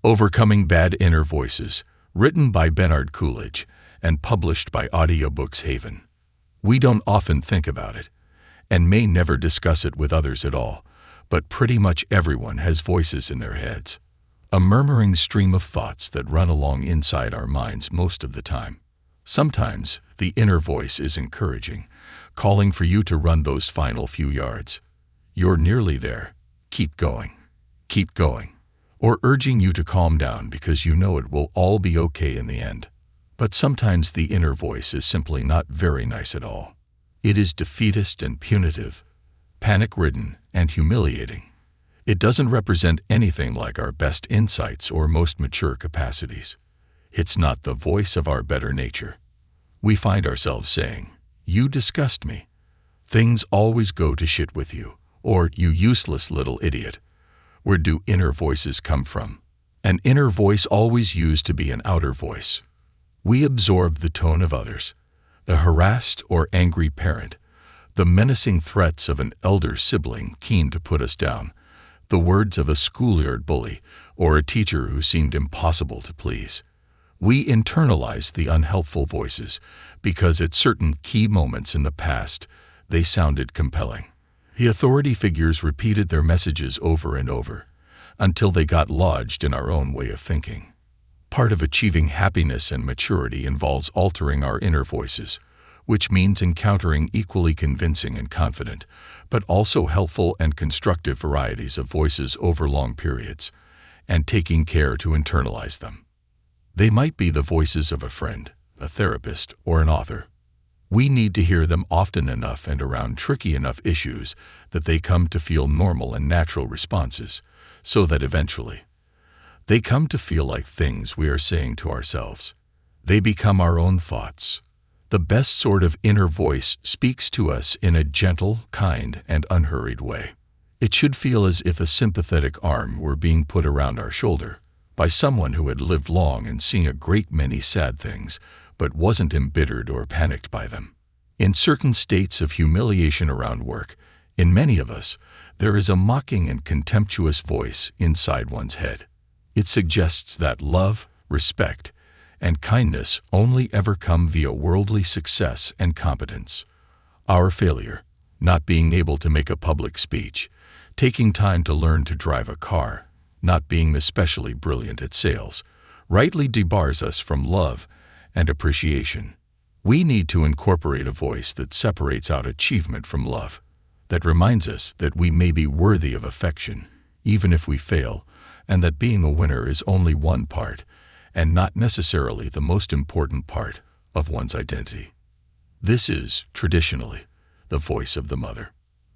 Overcoming Bad Inner Voices, written by Bernard Coolidge and published by Audiobooks Haven. We don't often think about it, and may never discuss it with others at all, but pretty much everyone has voices in their heads. A murmuring stream of thoughts that run along inside our minds most of the time. Sometimes the inner voice is encouraging, calling for you to run those final few yards. You're nearly there. Keep going. Keep going. Or urging you to calm down because you know it will all be okay in the end. But sometimes the inner voice is simply not very nice at all. It is defeatist and punitive, panic-ridden and humiliating. It doesn't represent anything like our best insights or most mature capacities. It's not the voice of our better nature. We find ourselves saying, "You disgust me. Things always go to shit with you," or "You useless little idiot." Where do inner voices come from? An inner voice always used to be an outer voice. We absorb the tone of others, the harassed or angry parent, the menacing threats of an elder sibling keen to put us down, the words of a schoolyard bully or a teacher who seemed impossible to please. We internalize the unhelpful voices because at certain key moments in the past, they sounded compelling. The authority figures repeated their messages over and over, until they got lodged in our own way of thinking. Part of achieving happiness and maturity involves altering our inner voices, which means encountering equally convincing and confident, but also helpful and constructive varieties of voices over long periods, and taking care to internalize them. They might be the voices of a friend, a therapist, or an author. We need to hear them often enough and around tricky enough issues that they come to feel normal and natural responses, so that eventually they come to feel like things we are saying to ourselves. They become our own thoughts. The best sort of inner voice speaks to us in a gentle, kind, and unhurried way. It should feel as if a sympathetic arm were being put around our shoulder by someone who had lived long and seen a great many sad things, but wasn't embittered or panicked by them. In certain states of humiliation around work, in many of us, there is a mocking and contemptuous voice inside one's head. It suggests that love, respect, and kindness only ever come via worldly success and competence. Our failure, not being able to make a public speech, taking time to learn to drive a car, not being especially brilliant at sales, rightly debars us from love and appreciation. We need to incorporate a voice that separates out achievement from love, that reminds us that we may be worthy of affection, even if we fail, and that being a winner is only one part, and not necessarily the most important part, of one's identity. This is, traditionally, the voice of the mother.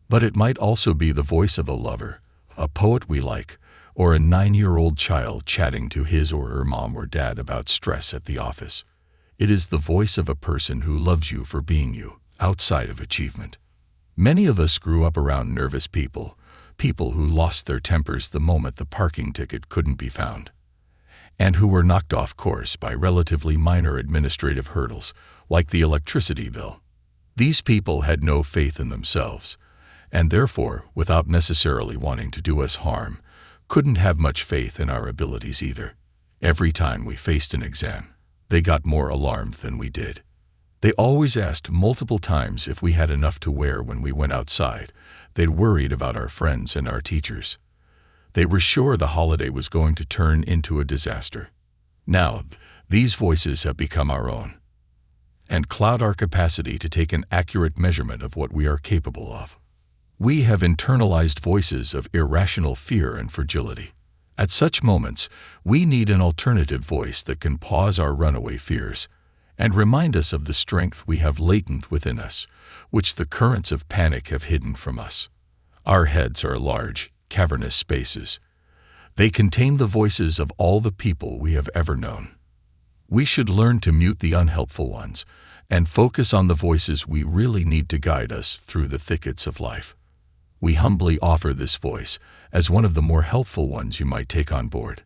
But it might also be the voice of a lover, a poet we like, or a 9-year-old child chatting to his or her mom or dad about stress at the office. It is the voice of a person who loves you for being you, outside of achievement. Many of us grew up around nervous people who lost their tempers the moment the parking ticket couldn't be found, and who were knocked off course by relatively minor administrative hurdles, like the electricity bill. These people had no faith in themselves, and therefore, without necessarily wanting to do us harm, couldn't have much faith in our abilities either. Every time we faced an exam, they got more alarmed than we did. They always asked multiple times if we had enough to wear when we went outside. They'd worried about our friends and our teachers. They were sure the holiday was going to turn into a disaster. Now, these voices have become our own, and cloud our capacity to take an accurate measurement of what we are capable of. We have internalized voices of irrational fear and fragility. At such moments, we need an alternative voice that can pause our runaway fears and remind us of the strength we have latent within us, which the currents of panic have hidden from us. Our heads are large, cavernous spaces. They contain the voices of all the people we have ever known. We should learn to mute the unhelpful ones and focus on the voices we really need to guide us through the thickets of life. We humbly offer this voice as one of the more helpful ones you might take on board.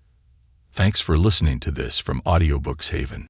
Thanks for listening to this from Audiobooks Haven.